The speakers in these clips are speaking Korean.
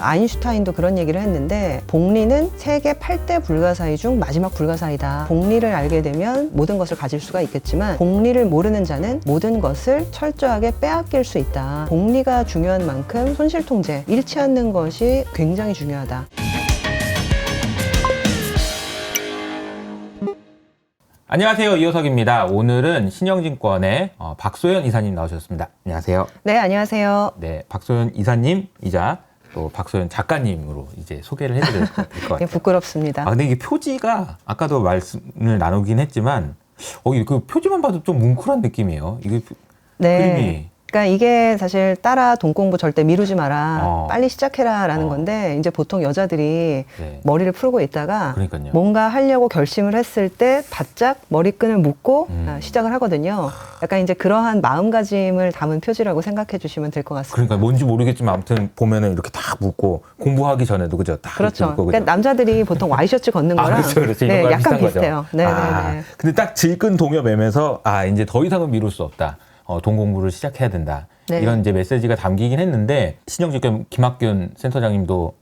아인슈타인도 그런 얘기를 했는데 복리는 세계 8대 불가사의 중 마지막 불가사의다. 복리를 알게 되면 모든 것을 가질 수가 있겠지만 복리를 모르는 자는 모든 것을 철저하게 빼앗길 수 있다. 복리가 중요한 만큼 손실통제, 잃지 않는 것이 굉장히 중요하다. 안녕하세요. 이호석입니다. 오늘은 신영증권의 박소연 이사님 나오셨습니다. 안녕하세요. 네, 안녕하세요. 네, 박소연 이사님이자 또 박소연 작가님으로 이제 소개를 해드릴 것 같아요. 네, 부끄럽습니다. 근데 이게 표지가 아까도 말씀을 나누긴 했지만 그 표지만 봐도 좀 뭉클한 느낌이에요. 이게 네. 그림이. 그러니까 이게 사실 따라 돈 공부 절대 미루지 마라. 빨리 시작해라 라는 건데 이제 보통 여자들이 네. 머리를 풀고 있다가 그러니까요. 뭔가 하려고 결심을 했을 때 바짝 머리끈을 묶고 시작을 하거든요. 약간 이제 그러한 마음가짐을 담은 표지라고 생각해 주시면 될 것 같습니다. 그러니까 뭔지 모르겠지만 아무튼 보면은 이렇게 다 묶고 공부하기 전에도 그죠? 다 그렇죠. 묶고, 그죠? 그러니까 남자들이 보통 와이셔츠 걷는 거랑 그렇죠. 네, 이거랑 약간 비슷한 거죠. 비슷해요. 네, 네. 근데 딱 질끈 동여매면서 이제 더 이상은 미룰 수 없다. 돈 공부를 시작해야 된다. 네. 이런 이제 메시지가 담기긴 했는데 신영증권 김학균 센터장님도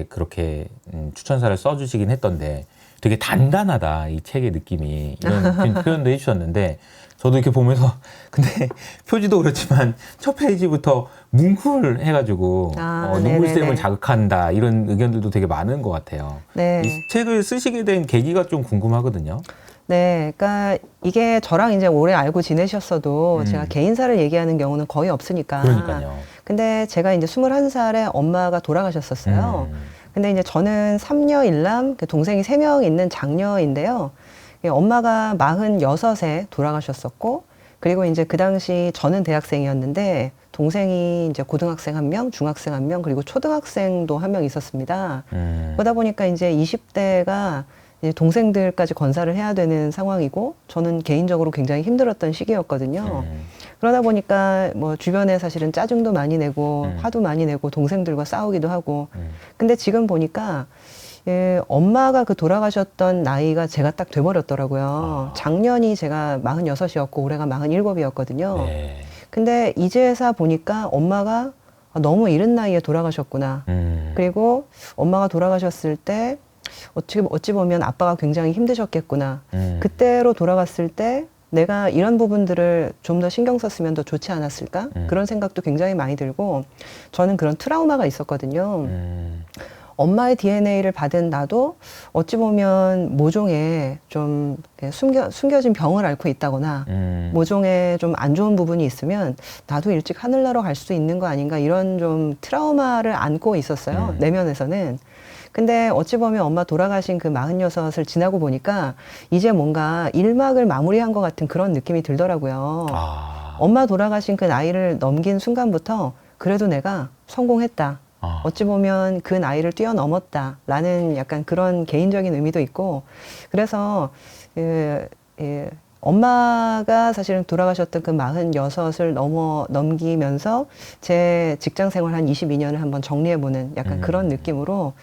그렇게 추천사를 써주시긴 했던데 되게 단단하다 이 책의 느낌이 이런 표현도 해주셨는데 저도 이렇게 보면서 근데 표지도 그렇지만 첫 페이지부터 뭉클해가지고 눈물샘을 자극한다 이런 의견들도 되게 많은 것 같아요. 네. 이 책을 쓰시게 된 계기가 좀 궁금하거든요. 네, 그러니까 이게 저랑 이제 오래 알고 지내셨어도 제가 개인사를 얘기하는 경우는 거의 없으니까. 그러니까요. 근데 제가 이제 21살에 엄마가 돌아가셨었어요. 근데 이제 저는 3녀 1남, 동생이 3명 있는 장녀인데요. 엄마가 46에 돌아가셨었고, 그리고 이제 그 당시 저는 대학생이었는데, 동생이 이제 고등학생 1명, 중학생 1명, 그리고 초등학생도 1명 있었습니다. 그러다 보니까 이제 20대가 이제 동생들까지 건사를 해야 되는 상황이고 저는 개인적으로 굉장히 힘들었던 시기였거든요. 그러다 보니까 뭐 주변에 사실은 짜증도 많이 내고 화도 많이 내고 동생들과 싸우기도 하고 근데 지금 보니까 엄마가 그 돌아가셨던 나이가 제가 딱 돼버렸더라고요. 작년이 제가 46이었고 올해가 47이었거든요. 네. 근데 이제서 보니까 엄마가 너무 이른 나이에 돌아가셨구나. 그리고 엄마가 돌아가셨을 때 어찌 보면 아빠가 굉장히 힘드셨겠구나. 그때로 돌아갔을 때 내가 이런 부분들을 좀 더 신경 썼으면 더 좋지 않았을까? 그런 생각도 굉장히 많이 들고 저는 그런 트라우마가 있었거든요. 엄마의 DNA를 받은 나도 어찌 보면 모종에 좀 숨겨진 병을 앓고 있다거나 모종에 좀 안 좋은 부분이 있으면 나도 일찍 하늘나라 갈 수 있는 거 아닌가 이런 좀 트라우마를 안고 있었어요. 내면에서는. 근데 어찌 보면 엄마 돌아가신 그 46을 지나고 보니까 이제 뭔가 일막을 마무리한 것 같은 그런 느낌이 들더라고요. 엄마 돌아가신 그 나이를 넘긴 순간부터 그래도 내가 성공했다. 어찌 보면 그 나이를 뛰어넘었다. 라는 약간 그런 개인적인 의미도 있고 그래서 엄마가 사실은 돌아가셨던 그 46을 넘기면서 제 직장 생활 한 22년을 한번 정리해보는 약간 그런 느낌으로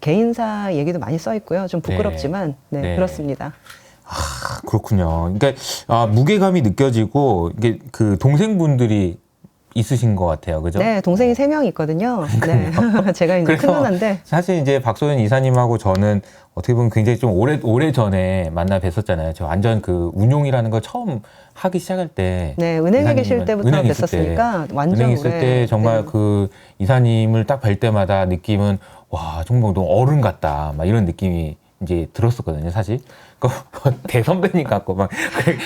개인사 얘기도 많이 써 있고요. 좀 부끄럽지만 네. 그렇습니다. 그렇군요. 그러니까 무게감이 느껴지고 이게 그 동생분들이 있으신 것 같아요. 그죠? 네, 동생이 3명 있거든요. 네. 제가 이제 큰 누나인데. 사실 이제 박소연 이사님하고 저는 어떻게 보면 굉장히 좀 오래 전에 만나 뵀었잖아요. 저 완전 그 운용이라는 걸 처음 하기 시작할 때. 네, 은행에 계실 때부터 뵀었으니까 완전 은행에 있을 때 정말 그 이사님을 딱 뵐 때마다 느낌은 와, 정말 너무 어른 같다. 막 이런 느낌이 이제 들었었거든요, 사실. 대선배님 같고 막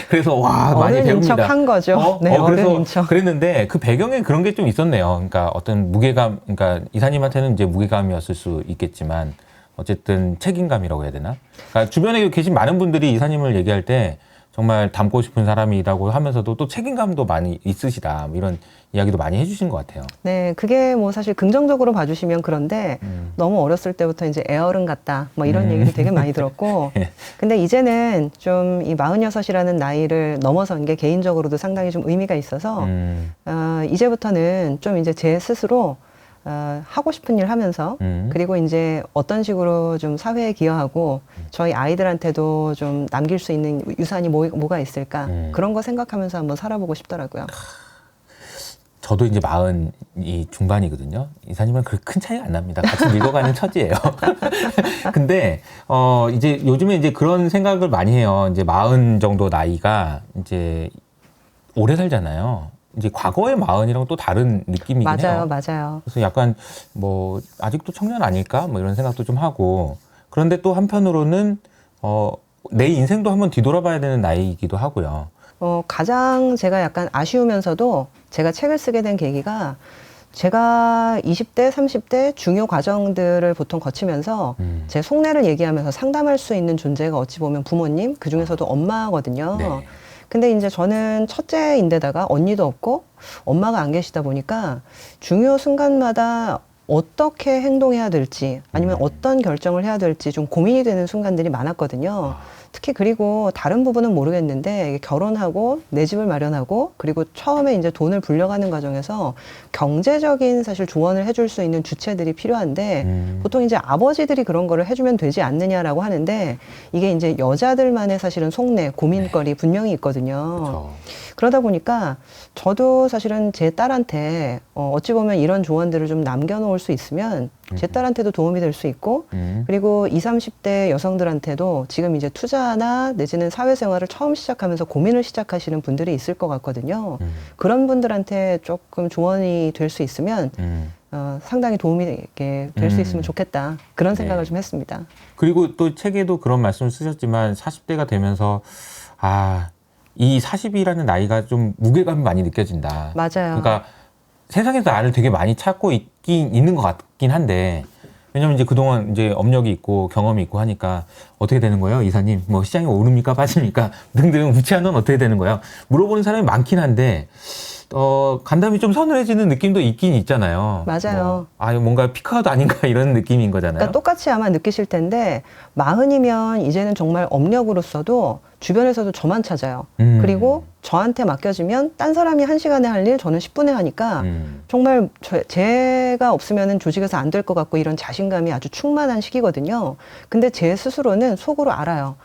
그래서 와 많이 어른인 배웁니다. 척 한 거죠. 네, 어른인 척. 그랬는데 그 배경에 그런 게 좀 있었네요. 그러니까 어떤 무게감, 그러니까 이사님한테는 이제 무게감이었을 수 있겠지만 어쨌든 책임감이라고 해야 되나? 그러니까 주변에 계신 많은 분들이 이사님을 얘기할 때 정말 닮고 싶은 사람이라고 하면서도 또 책임감도 많이 있으시다. 뭐 이런 이야기도 많이 해주신 것 같아요. 네, 그게 뭐 사실 긍정적으로 봐주시면 그런데 너무 어렸을 때부터 이제 애어른 같다. 뭐 이런 얘기도 되게 많이 들었고. 근데 이제는 좀 이 46이라는 나이를 넘어선 게 개인적으로도 상당히 좀 의미가 있어서 이제부터는 좀 이제 제 스스로 하고 싶은 일 하면서 그리고 이제 어떤 식으로 좀 사회에 기여하고 저희 아이들한테도 좀 남길 수 있는 유산이 뭐가 있을까 그런 거 생각하면서 한번 살아보고 싶더라고요. 저도 이제 40이 중반이거든요. 이사님은 그렇게 큰 차이가 안 납니다. 같이 늙어가는 처지예요. 근데 이제 요즘에 이제 그런 생각을 많이 해요. 이제 40 정도 나이가 이제 오래 살잖아요. 이제 과거의 40이랑 또 다른 느낌이긴 해요. 맞아요. 그래서 약간 뭐 아직도 청년 아닐까 뭐 이런 생각도 좀 하고, 그런데 또 한편으로는 내 인생도 한번 뒤돌아봐야 되는 나이이기도 하고요. 가장 제가 약간 아쉬우면서도 제가 책을 쓰게 된 계기가 제가 20대, 30대 중요 과정들을 보통 거치면서 제 속내를 얘기하면서 상담할 수 있는 존재가 어찌 보면 부모님, 그 중에서도 엄마거든요. 네. 근데 이제 저는 첫째인데다가 언니도 없고 엄마가 안 계시다 보니까 중요 순간마다 어떻게 행동해야 될지 아니면 어떤 결정을 해야 될지 좀 고민이 되는 순간들이 많았거든요. 특히 그리고 다른 부분은 모르겠는데 이게 결혼하고 내 집을 마련하고 그리고 처음에 이제 돈을 불려가는 과정에서 경제적인 사실 조언을 해줄 수 있는 주체들이 필요한데 보통 이제 아버지들이 그런 거를 해주면 되지 않느냐라고 하는데 이게 이제 여자들만의 사실은 속내 고민거리 분명히 있거든요. 그렇죠. 그러다 보니까 저도 사실은 제 딸한테 어찌 보면 이런 조언들을 좀 남겨놓을 수 있으면 제 딸한테도 도움이 될 수 있고 그리고 20, 30대 여성들한테도 지금 이제 투자나 내지는 사회생활을 처음 시작하면서 고민을 시작하시는 분들이 있을 것 같거든요. 그런 분들한테 조금 조언이 될 수 있으면 상당히 도움이 될 수 있으면 좋겠다. 그런 생각을 좀 했습니다. 그리고 또 책에도 그런 말씀을 쓰셨지만 40대가 되면서 이 40이라는 나이가 좀 무게감이 많이 느껴진다. 맞아요. 그러니까 세상에서 나를 되게 많이 찾고 있는 것 같긴 한데, 왜냐면 이제 그동안 이제 업력이 있고 경험이 있고 하니까 어떻게 되는 거예요, 이사님? 뭐 시장이 오릅니까, 빠집니까? 등등 우치한 건 어떻게 되는 거예요? 물어보는 사람이 많긴 한데, 간담이 좀 서늘해지는 느낌도 있긴 있잖아요. 맞아요. 뭔가 피크아웃 아닌가 이런 느낌인 거잖아요. 그러니까 똑같이 아마 느끼실 텐데 40이면 이제는 정말 업력으로서도 주변에서도 저만 찾아요. 그리고 저한테 맡겨지면 딴 사람이 1시간에 할 일 저는 10분에 하니까 정말 제가 없으면 조직에서 안 될 것 같고 이런 자신감이 아주 충만한 시기거든요. 근데 제 스스로는 속으로 알아요.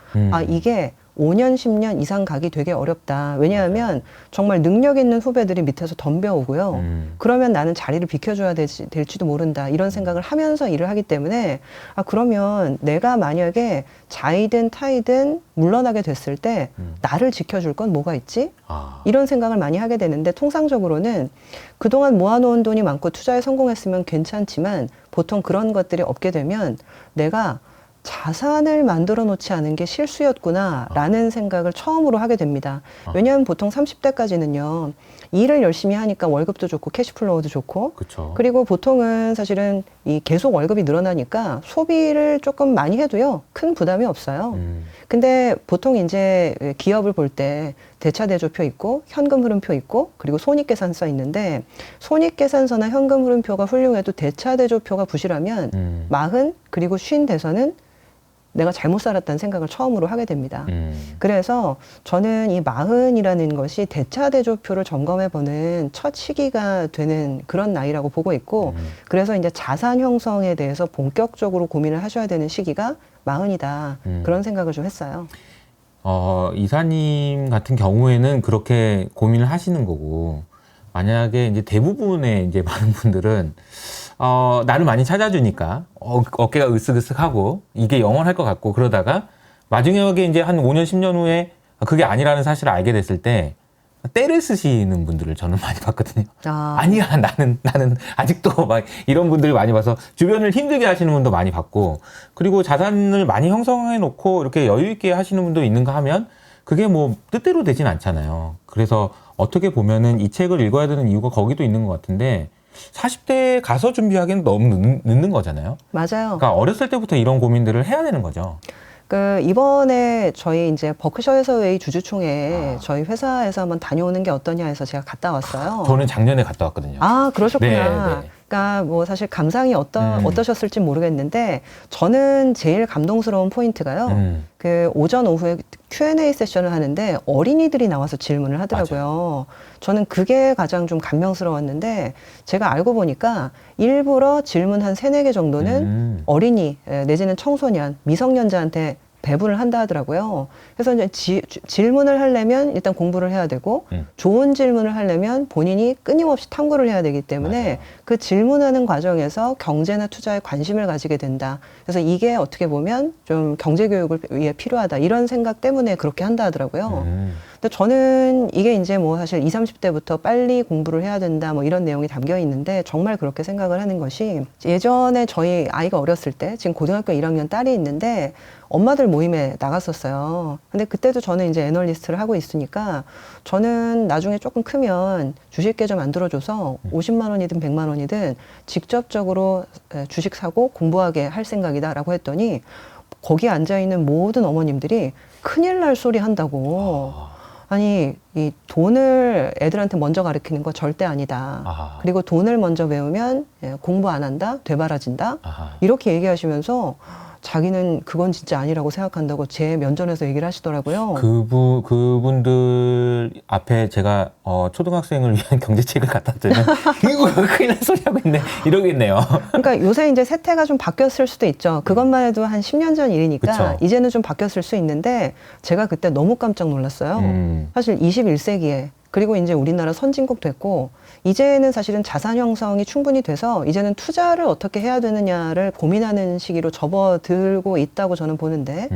이게 5년, 10년 이상 가기 되게 어렵다. 왜냐하면 정말 능력 있는 후배들이 밑에서 덤벼오고요. 그러면 나는 자리를 비켜줘야 될지도 모른다. 이런 생각을 하면서 일을 하기 때문에 그러면 내가 만약에 자이든 타이든 물러나게 됐을 때 나를 지켜줄 건 뭐가 있지? 이런 생각을 많이 하게 되는데 통상적으로는 그동안 모아놓은 돈이 많고 투자에 성공했으면 괜찮지만 보통 그런 것들이 없게 되면 내가 자산을 만들어 놓지 않은 게 실수였구나 라는 생각을 처음으로 하게 됩니다. 왜냐하면 보통 30대까지는요 일을 열심히 하니까 월급도 좋고 캐시플로우도 좋고 그쵸. 그리고 보통은 사실은 이 계속 월급이 늘어나니까 소비를 조금 많이 해도요 큰 부담이 없어요. 근데 보통 이제 기업을 볼 때 대차대조표 있고 현금 흐름표 있고 그리고 손익계산서 있는데 손익계산서나 현금 흐름표가 훌륭해도 대차대조표가 부실하면 40 그리고 50 돼서는 내가 잘못 살았다는 생각을 처음으로 하게 됩니다. 그래서 저는 이 40이라는 것이 대차대조표를 점검해보는 첫 시기가 되는 그런 나이라고 보고 있고 그래서 이제 자산 형성에 대해서 본격적으로 고민을 하셔야 되는 시기가 40이다. 그런 생각을 좀 했어요. 이사님 같은 경우에는 그렇게 고민을 하시는 거고, 만약에 이제 대부분의 이제 많은 분들은 나를 많이 찾아주니까 어깨가 으쓱으쓱하고 이게 영원할 것 같고 그러다가 마지막에 이제 한 5년, 10년 후에 그게 아니라는 사실을 알게 됐을 때 떼를 쓰시는 분들을 저는 많이 봤거든요. 아니야, 나는 아직도 막 이런 분들을 많이 봐서 주변을 힘들게 하시는 분도 많이 봤고, 그리고 자산을 많이 형성해 놓고 이렇게 여유 있게 하시는 분도 있는가 하면 그게 뭐 뜻대로 되진 않잖아요. 그래서 어떻게 보면은 이 책을 읽어야 되는 이유가 거기도 있는 것 같은데 40대에 가서 준비하기는 너무 늦는 거잖아요. 맞아요. 그러니까 어렸을 때부터 이런 고민들을 해야 되는 거죠. 이번에 저희 이제 버크셔에서 웨이 주주총회 저희 회사에서 한번 다녀오는 게 어떠냐 해서 제가 갔다 왔어요. 저는 작년에 갔다 왔거든요. 그러셨구나. 네. 그러니까 뭐 사실 감상이 어떠셨을지 모르겠는데 저는 제일 감동스러운 포인트가요. 그 오전 오후에 Q&A 세션을 하는데 어린이들이 나와서 질문을 하더라고요. 맞아요. 저는 그게 가장 좀 감명스러웠는데 제가 알고 보니까 일부러 질문 한 3-4개 정도는 어린이 내지는 청소년, 미성년자한테 배분을 한다 하더라고요. 그래서 이제 질문을 하려면 일단 공부를 해야 되고 좋은 질문을 하려면 본인이 끊임없이 탐구를 해야 되기 때문에 맞아요. 그 질문하는 과정에서 경제나 투자에 관심을 가지게 된다. 그래서 이게 어떻게 보면 좀 경제 교육을 위해 필요하다. 이런 생각 때문에 그렇게 한다 하더라고요. 근데 저는 이게 이제 뭐 사실 20, 30대부터 빨리 공부를 해야 된다 뭐 이런 내용이 담겨 있는데 정말 그렇게 생각을 하는 것이 예전에 저희 아이가 어렸을 때 지금 고등학교 1학년 딸이 있는데 엄마들 모임에 나갔었어요. 근데 그때도 저는 이제 애널리스트를 하고 있으니까 저는 나중에 조금 크면 주식 계좌 만들어줘서 50만 원이든 100만 원이든 직접적으로 주식 사고 공부하게 할 생각이다라고 했더니 거기에 앉아있는 모든 어머님들이 큰일 날 소리 한다고. 아니, 이 돈을 애들한테 먼저 가르치는 거 절대 아니다. 아하. 그리고 돈을 먼저 배우면 공부 안 한다? 되바라진다? 아하. 이렇게 얘기하시면서 자기는 그건 진짜 아니라고 생각한다고 제 면전에서 얘기를 하시더라고요. 그분들 앞에 제가 초등학생을 위한 경제책을 갖다 드리면 이거 큰일 날 소리 하고 있네 이러겠네요. 그러니까 요새 이제 세태가 좀 바뀌었을 수도 있죠. 그것만 해도 한 10년 전 일이니까 그쵸. 이제는 좀 바뀌었을 수 있는데 제가 그때 너무 깜짝 놀랐어요. 사실 21세기에 그리고 이제 우리나라 선진국 됐고 이제는 사실은 자산 형성이 충분히 돼서 이제는 투자를 어떻게 해야 되느냐를 고민하는 시기로 접어들고 있다고 저는 보는데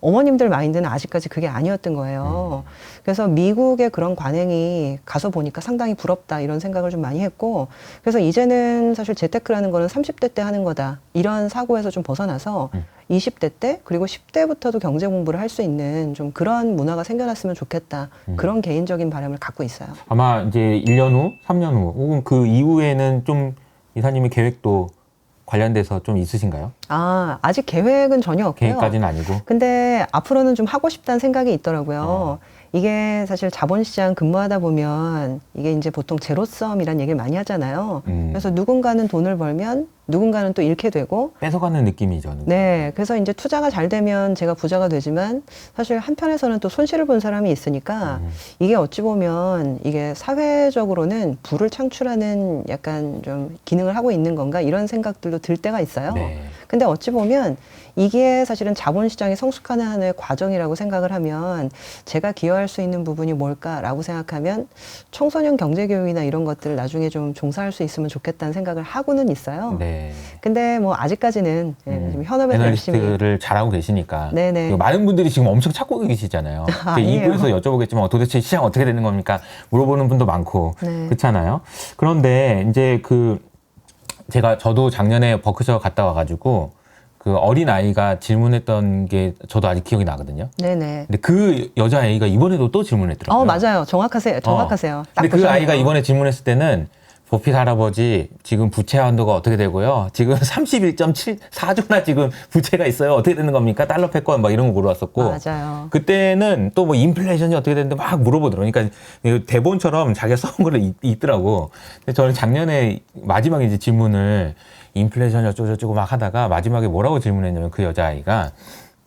어머님들 마인드는 아직까지 그게 아니었던 거예요. 그래서 미국의 그런 관행이 가서 보니까 상당히 부럽다 이런 생각을 좀 많이 했고 그래서 이제는 사실 재테크라는 거는 30대 때 하는 거다 이런 사고에서 좀 벗어나서 20대 때 그리고 10대부터도 경제 공부를 할 수 있는 좀 그런 문화가 생겨났으면 좋겠다 그런 개인적인 바람을 갖고 있어요. 아마 이제 1년 후, 3년 후 혹은 그 이후에는 좀 이사님의 계획도 관련돼서 좀 있으신가요? 아직 계획은 전혀 없고요. 계획까지는 아니고. 근데 앞으로는 좀 하고 싶다는 생각이 있더라고요. 이게 사실 자본시장 근무하다 보면 이게 이제 보통 제로섬이라는 얘기를 많이 하잖아요. 그래서 누군가는 돈을 벌면 누군가는 또 잃게 되고 뺏어가는 느낌이죠. 네, 그래서 이제 투자가 잘 되면 제가 부자가 되지만 사실 한편에서는 또 손실을 본 사람이 있으니까 이게 어찌 보면 이게 사회적으로는 부를 창출하는 약간 좀 기능을 하고 있는 건가 이런 생각들도 들 때가 있어요. 네. 근데 어찌 보면 이게 사실은 자본시장이 성숙하는 하나의 과정이라고 생각을 하면 제가 기여할 수 있는 부분이 뭘까라고 생각하면 청소년 경제교육이나 이런 것들을 나중에 좀 종사할 수 있으면 좋겠다는 생각을 하고는 있어요. 네. 근데 뭐 아직까지는 좀 현업에서 열심히 애널리스트를 잘하고 계시니까 네네. 그리고 많은 분들이 지금 엄청 찾고 계시잖아요. 아니에요. 2부에서 여쭤보겠지만 도대체 시장 어떻게 되는 겁니까? 물어보는 분도 많고 네. 그렇잖아요. 그런데 이제 저도 작년에 버크셔 갔다 와가지고 그 어린 아이가 질문했던 게 저도 아직 기억이 나거든요. 네네. 근데 그 여자 아이가 이번에도 또 질문했더라고요. 맞아요. 정확하세요. 정확하세요. 딱 근데 그 보셨네요. 아이가 이번에 질문했을 때는 버핏 할아버지 지금 부채 한도가 어떻게 되고요? 지금 31.4조나 지금 부채가 있어요. 어떻게 되는 겁니까? 달러 패권 막 이런 거 물어봤었고 맞아요. 그때는 또 뭐 인플레이션이 어떻게 되는데 막 물어보더라고요. 그러니까 대본처럼 자기가 써온 거를 있더라고. 근데 저는 작년에 마지막에 이제 질문을 인플레이션 어쩌고저쩌고 막 하다가 마지막에 뭐라고 질문했냐면 그 여자아이가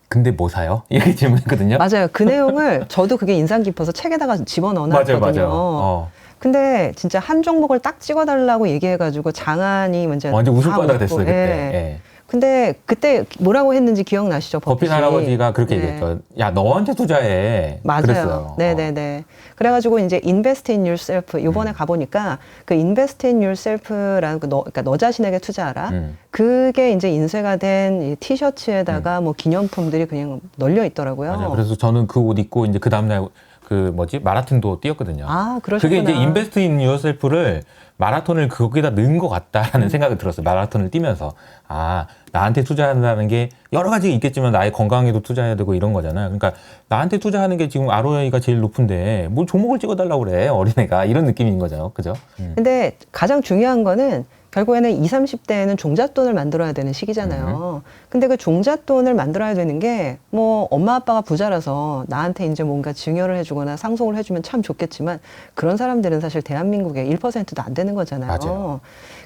근데 뭐 사요? 이렇게 질문했거든요. 맞아요. 그 내용을 저도 그게 인상 깊어서 책에다가 집어넣어놨거든요. 맞아요. 근데 진짜 한 종목을 딱 찍어달라고 얘기해가지고 장안이 먼저 완전 웃을 다 뻔하다 웃고, 됐어요 그때. 예. 예. 근데 그때 뭐라고 했는지 기억나시죠? 버핏 버핏이? 할아버지가 그렇게 네. 얘기했죠. 야 너한테 투자해. 맞아요. 그랬어요. 네네네. 그래가지고 이제 invest in yourself 이번에 가보니까 그 invest in yourself라는 그러니까 너 자신에게 투자하라. 그게 이제 인쇄가 된 이 티셔츠에다가 뭐 기념품들이 그냥 널려 있더라고요. 맞아요. 그래서 저는 그 옷 입고 이제 그 다음날 마라톤도 뛰었거든요. 그러셨구나. 그게 이제 인베스트 인 유어셀프를 마라톤을 거기다 넣은 것 같다라는 생각이 들었어요. 마라톤을 뛰면서. 나한테 투자한다는 게 여러 가지가 있겠지만 나의 건강에도 투자해야 되고 이런 거잖아요. 그러니까 나한테 투자하는 게 지금 ROI가 제일 높은데 뭘 종목을 찍어달라고 그래, 어린애가. 이런 느낌인 거죠. 그죠? 근데 가장 중요한 거는 결국에는 20, 30대에는 종잣돈을 만들어야 되는 시기잖아요. 근데 그 종잣돈을 만들어야 되는 게 뭐 엄마 아빠가 부자라서 나한테 이제 뭔가 증여를 해주거나 상속을 해주면 참 좋겠지만 그런 사람들은 사실 대한민국에 1%도 안 되는 거잖아요. 맞아요.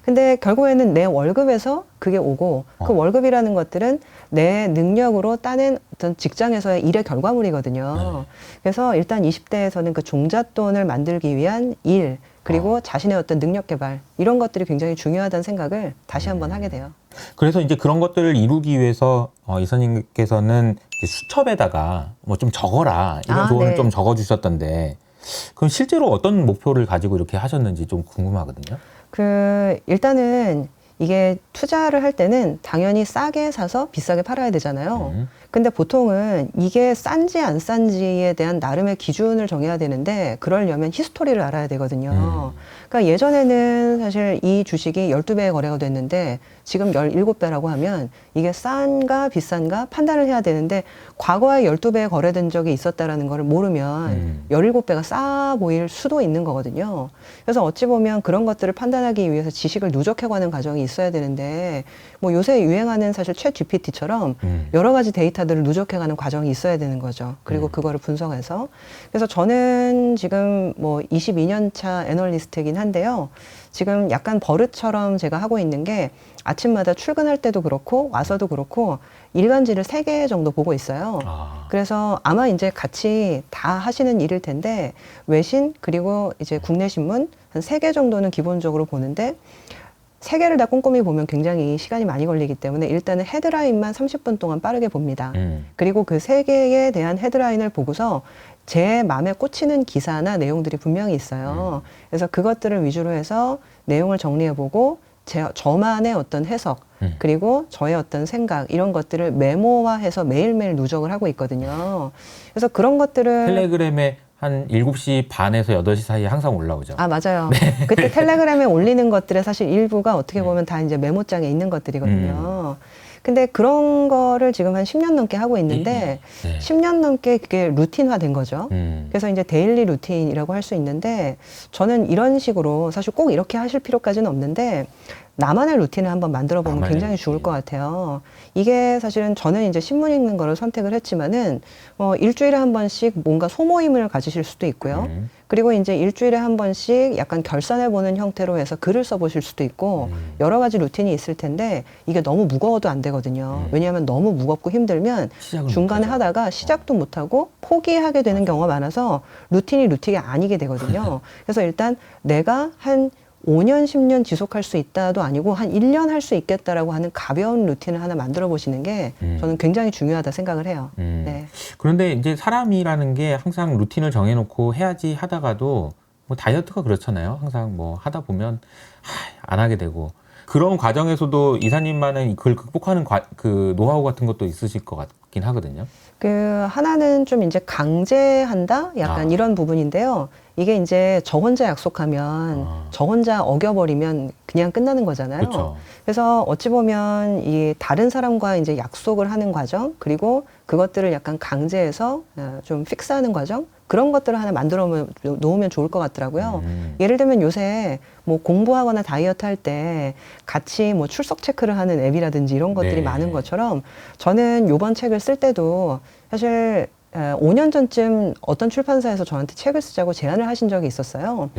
근데 결국에는 내 월급에서 그게 오고 그 월급이라는 것들은 내 능력으로 따낸 어떤 직장에서의 일의 결과물이거든요. 그래서 일단 20대에서는 그 종잣돈을 만들기 위한 일, 그리고 자신의 어떤 능력 개발 이런 것들이 굉장히 중요하다는 생각을 다시 한번 하게 돼요. 그래서 이제 그런 것들을 이루기 위해서 이사님께서는 이제 수첩에다가 뭐 좀 적어라 이런 조언을 네. 좀 적어주셨던데 그럼 실제로 어떤 목표를 가지고 이렇게 하셨는지 좀 궁금하거든요. 일단은 이게 투자를 할 때는 당연히 싸게 사서 비싸게 팔아야 되잖아요. 근데 보통은 이게 싼지 안 싼지에 대한 나름의 기준을 정해야 되는데 그러려면 히스토리를 알아야 되거든요. 그러니까 예전에는 사실 이 주식이 12배 거래가 됐는데 지금 17배라고 하면 이게 싼가 비싼가 판단을 해야 되는데 과거에 12배 거래된 적이 있었다라는 걸 모르면 17배가 싸 보일 수도 있는 거거든요. 그래서 어찌 보면 그런 것들을 판단하기 위해서 지식을 누적해가는 과정이 있어야 되는데 뭐 요새 유행하는 사실 챗 GPT처럼 여러 가지 데이터들을 누적해가는 과정이 있어야 되는 거죠. 그리고 그거를 분석해서. 그래서 저는 지금 뭐 22년 차 애널리스트이긴 한데요. 지금 약간 버릇처럼 제가 하고 있는 게 아침마다 출근할 때도 그렇고 와서도 그렇고 일간지를 3개 정도 보고 있어요. 그래서 아마 이제 같이 다 하시는 일일 텐데 외신 그리고 이제 국내 신문 한 3개 정도는 기본적으로 보는데 3개를 다 꼼꼼히 보면 굉장히 시간이 많이 걸리기 때문에 일단은 헤드라인만 30분 동안 빠르게 봅니다. 그리고 그 3개에 대한 헤드라인을 보고서 제 마음에 꽂히는 기사나 내용들이 분명히 있어요. 그래서 그것들을 위주로 해서 내용을 정리해보고 저만의 어떤 해석 그리고 저의 어떤 생각 이런 것들을 메모화해서 매일매일 누적을 하고 있거든요. 그래서 그런 것들을 텔레그램에 한 7시 반에서 8시 사이에 항상 올라오죠. 아, 맞아요. 그때 텔레그램에 올리는 것들의 사실 일부가 어떻게 보면 다 이제 메모장에 있는 것들이거든요. 근데 그런 거를 지금 한 10년 넘게 하고 있는데 10년 넘게 그게 루틴화 된 거죠. 그래서 이제 데일리 루틴이라고 할 수 있는데 저는 이런 식으로 사실 꼭 이렇게 하실 필요까지는 없는데 나만의 루틴을 한번 만들어 보면 굉장히 좋을 것 같아요. 이게 사실은 저는 이제 신문 읽는 거를 선택을 했지만은 일주일에 한 번씩 뭔가 소모임을 가지실 수도 있고요. 그리고 이제 일주일에 한 번씩 약간 결산해 보는 형태로 해서 글을 써보실 수도 있고 여러 가지 루틴이 있을 텐데 이게 너무 무거워도 안 되거든요. 왜냐하면 너무 무겁고 힘들면 중간에 하다가 시작도 못하고 포기하게 되는 경우가 많아서 루틴이 아니게 되거든요. 그래서 일단 내가 한 5년, 10년 지속할 수 있다도 아니고 한 1년 할 수 있겠다라고 하는 가벼운 루틴을 하나 만들어 보시는 게 저는 굉장히 중요하다 생각을 해요. 네. 그런데 이제 사람이라는 게 항상 루틴을 정해놓고 해야지 하다가도 뭐 다이어트가 그렇잖아요. 항상 뭐 하다 보면 안 하게 되고 그런 과정에서도 이사님만은 그걸 극복하는 그 노하우 같은 것도 있으실 것 같긴 하거든요. 하나는 좀 이제 강제한다? 약간 이런 부분인데요. 이게 이제 저 혼자 약속하면 저 혼자 어겨버리면 그냥 끝나는 거잖아요. 그쵸. 그래서 어찌 보면 이 다른 사람과 이제 약속을 하는 과정, 그리고 그것들을 약간 강제해서 좀 픽스하는 과정, 그런 것들을 하나 만들어 놓으면 좋을 것 같더라고요. 예를 들면 요새 뭐 공부하거나 다이어트 할 때 같이 뭐 출석 체크를 하는 앱이라든지 이런 것들이 많은 것처럼 저는 요번 책을 쓸 때도 사실 5년 전쯤 어떤 출판사에서 저한테 책을 쓰자고 제안을 하신 적이 있었어요.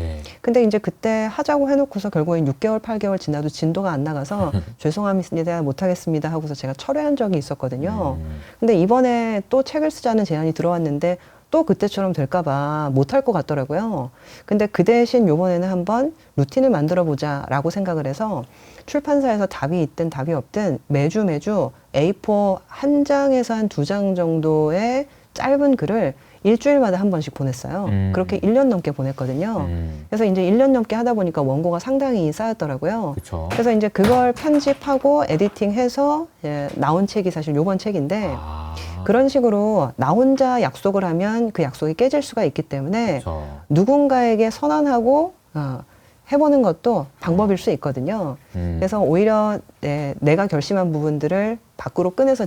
근데 이제 그때 하자고 해놓고서 결국엔 6개월, 8개월 지나도 진도가 안 나가서 죄송합니다, 못하겠습니다 하고서 제가 철회한 적이 있었거든요. 근데 이번에 또 책을 쓰자는 제안이 들어왔는데 또 그때처럼 될까봐 못할 것 같더라고요. 근데 그 대신 요번에는 한번 루틴을 만들어 보자라고 생각을 해서 출판사에서 답이 있든 답이 없든 매주 A4 한 장에서 한 2장 정도의 짧은 글을 일주일마다 한 번씩 보냈어요. 그렇게 1년 넘게 보냈거든요. 그래서 이제 1년 넘게 하다 보니까 원고가 상당히 쌓였더라고요. 그쵸. 그래서 이제 그걸 편집하고 에디팅해서 나온 책이 사실 요번 책인데 그런 식으로 나 혼자 약속을 하면 그 약속이 깨질 수가 있기 때문에 그쵸. 누군가에게 선언하고 해보는 것도 방법일 수 있거든요. 그래서 오히려 내가 결심한 부분들을 밖으로 꺼내서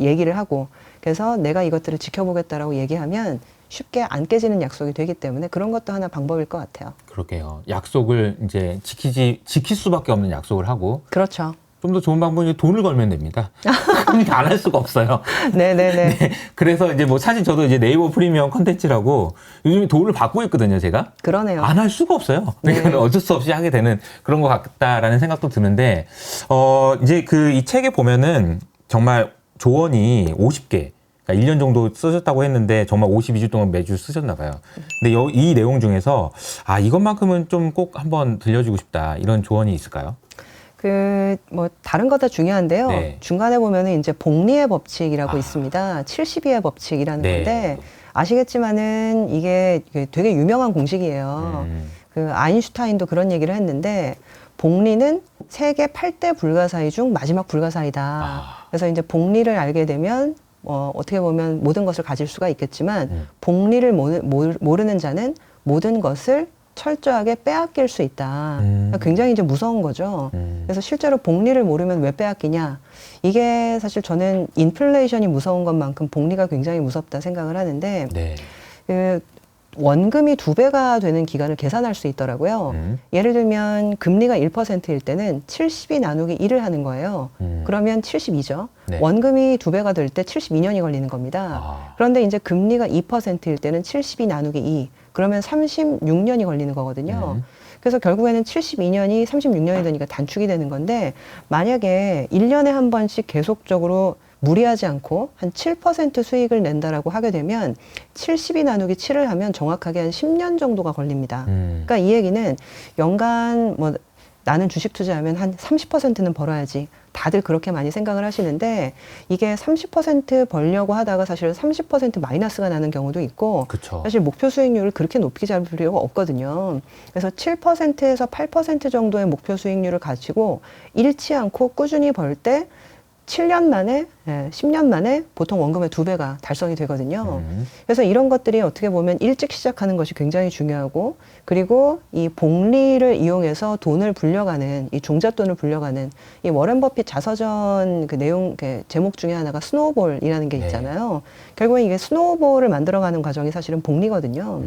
얘기를 하고 그래서 내가 이것들을 지켜보겠다라고 얘기하면 쉽게 안 깨지는 약속이 되기 때문에 그런 것도 하나 방법일 것 같아요. 그러게요. 약속을 이제 지킬 수밖에 없는 약속을 하고 그렇죠. 좀 더 좋은 방법은 돈을 걸면 됩니다. 그러니까 안 할 수가 없어요. 네네네. 네, 그래서 이제 뭐 사실 저도 이제 네이버 프리미엄 컨텐츠라고 요즘에 돈을 받고 있거든요, 제가. 그러네요. 안 할 수가 없어요. 그러니까 네. 어쩔 수 없이 하게 되는 그런 것 같다라는 생각도 드는데, 이제 이 책에 보면은 정말 조언이 50개, 그러니까 1년 정도 쓰셨다고 했는데 정말 52주 동안 매주 쓰셨나 봐요. 근데 이 내용 중에서 이것만큼은 좀 꼭 한번 들려주고 싶다 이런 조언이 있을까요? 뭐 다른 거 다 중요한데요. 네. 중간에 보면은 이제 복리의 법칙이라고 있습니다. 72의 법칙이라는 네. 건데 아시겠지만은 이게 되게 유명한 공식이에요. 아인슈타인도 그런 얘기를 했는데 복리는 세계 8대 불가사의 중 마지막 불가사의다. 그래서 이제 복리를 알게 되면 어떻게 보면 모든 것을 가질 수가 있겠지만 복리를 모르는 자는 모든 것을 철저하게 빼앗길 수 있다. 굉장히 이제 무서운 거죠. 그래서 실제로 복리를 모르면 왜 빼앗기냐. 이게 사실 저는 인플레이션이 무서운 것만큼 복리가 굉장히 무섭다 생각을 하는데 네. 원금이 2배가 되는 기간을 계산할 수 있더라고요. 예를 들면 금리가 1%일 때는 70이 나누기 1을 하는 거예요. 그러면 72죠. 네. 원금이 2배가 될 때 72년이 걸리는 겁니다. 그런데 이제 금리가 2%일 때는 72 나누기 2. 그러면 36년이 걸리는 거거든요. 그래서 결국에는 72년이 36년이 되니까 단축이 되는 건데 만약에 1년에 한 번씩 계속적으로 무리하지 않고 한 7% 수익을 낸다라고 하게 되면 72 나누기 7을 하면 정확하게 한 10년 정도가 걸립니다. 그러니까 이 얘기는 연간 뭐 나는 주식 투자하면 한 30%는 벌어야지. 다들 그렇게 많이 생각을 하시는데 이게 30% 벌려고 하다가 사실은 30% 마이너스가 나는 경우도 있고 그쵸. 사실 목표 수익률을 그렇게 높게 잡을 필요가 없거든요. 그래서 7%에서 8% 정도의 목표 수익률을 가지고 잃지 않고 꾸준히 벌 때 7년 만에, 10년 만에 보통 원금의 2배가 달성이 되거든요. 그래서 이런 것들이 어떻게 보면 일찍 시작하는 것이 굉장히 중요하고 그리고 이 복리를 이용해서 돈을 불려가는 이 종잣돈을 불려가는 이 워렌 버핏 자서전 그 내용 제목 중에 하나가 스노우볼이라는 게 있잖아요. 결국엔 이게 스노우볼을 만들어가는 과정이 사실은 복리거든요.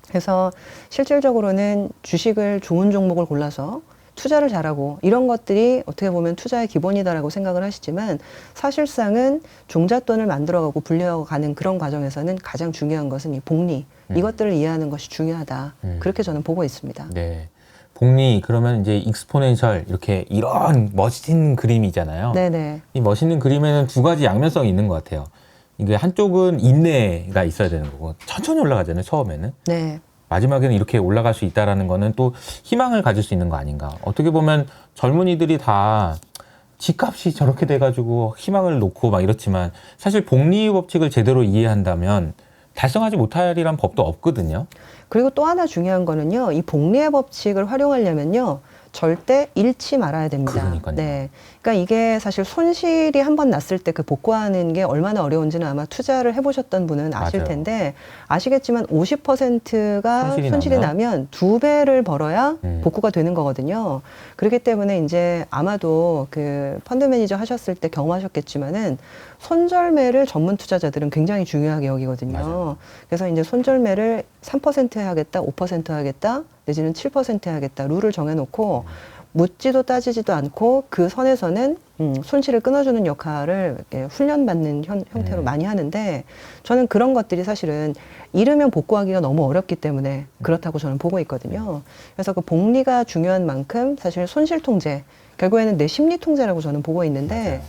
그래서 실질적으로는 주식을 좋은 종목을 골라서 투자를 잘하고 이런 것들이 어떻게 보면 투자의 기본이다라고 생각을 하시지만 사실상은 종잣돈을 만들어가고 불려가는 그런 과정에서는 가장 중요한 것은 이 복리 이것들을 이해하는 것이 중요하다. 그렇게 저는 보고 있습니다. 네. 복리 그러면 이제 익스포넨셜 이렇게 이런 멋진 그림이잖아요. 네네. 이 멋있는 그림에는 두 가지 양면성이 있는 것 같아요. 이게 한쪽은 인내가 있어야 되는 거고 천천히 올라가잖아요. 처음에는. 네. 마지막에는 이렇게 올라갈 수 있다라는 거는 또 희망을 가질 수 있는 거 아닌가. 어떻게 보면 젊은이들이 다 집값이 저렇게 돼가지고 희망을 놓고 막 이렇지만 사실 복리 법칙을 제대로 이해한다면 달성하지 못하리란 법도 없거든요. 그리고 또 하나 중요한 거는요. 이 복리의 법칙을 활용하려면요. 절대 잃지 말아야 됩니다. 그러니까요. 네. 그러니까 이게 사실 손실이 한 번 났을 때 그 복구하는 게 얼마나 어려운지는 아마 투자를 해보셨던 분은 아실 맞아요. 텐데 아시겠지만 50%가 손실이 손실이 나면 2배를 벌어야 복구가 되는 거거든요. 그렇기 때문에 이제 아마도 그 펀드 매니저 하셨을 때 경험하셨겠지만은 손절매를 전문 투자자들은 굉장히 중요하게 여기거든요. 맞아요. 그래서 이제 손절매를 3% 해야겠다, 5% 하겠다, 내지는 7% 해야겠다 룰을 정해놓고 묻지도 따지지도 않고 그 선에서는 손실을 끊어주는 역할을 이렇게 훈련받는 형태로 많이 하는데 저는 그런 것들이 사실은 잃으면 복구하기가 너무 어렵기 때문에 그렇다고 저는 보고 있거든요. 그래서 그 복리가 중요한 만큼 사실 손실 통제, 결국에는 내 심리 통제라고 저는 보고 있는데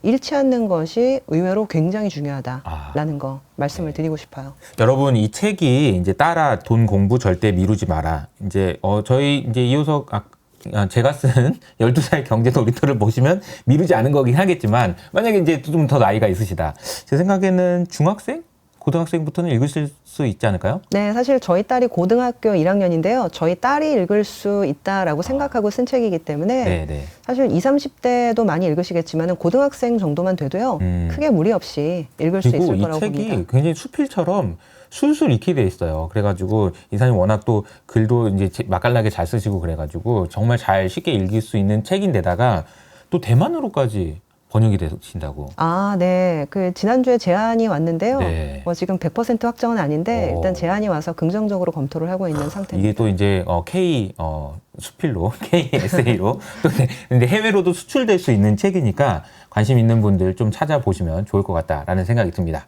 잃지 않는 것이 의외로 굉장히 중요하다라는 거 말씀을 드리고 싶어요. 여러분 이 책이 이제 따라 돈 공부 절대 미루지 마라. 이제 저희 이제 이효석 제가 쓴 12살 경제 놀이터를 보시면 미루지 않은 거긴 하겠지만 만약에 이제 좀 더 나이가 있으시다. 제 생각에는 중학생? 고등학생부터는 읽으실 수 있지 않을까요? 네, 사실 저희 딸이 고등학교 1학년인데요. 저희 딸이 읽을 수 있다라고 생각하고 쓴 책이기 때문에 네네. 사실 20, 30대도 많이 읽으시겠지만 고등학생 정도만 돼도요. 크게 무리 없이 읽을 수 있을 그리고 이 거라고 책이 봅니다. 굉장히 수필처럼 술술 익히게 돼 있어요. 그래가지고 이사님 워낙 또 글도 이제 맛깔나게 잘 쓰시고 그래가지고 정말 잘 쉽게 읽을 수 있는 책인데다가 또 대만어로까지 번역이 되신다고. 아, 네. 그 지난주에 제안이 왔는데요. 네. 지금 100% 확정은 아닌데 일단 제안이 와서 긍정적으로 검토를 하고 있는 상태입니다. 이게 또 이제 K 수필로 K 에세이로 또 근데 해외로도 수출될 수 있는 책이니까 관심 있는 분들 좀 찾아보시면 좋을 것 같다라는 생각이 듭니다.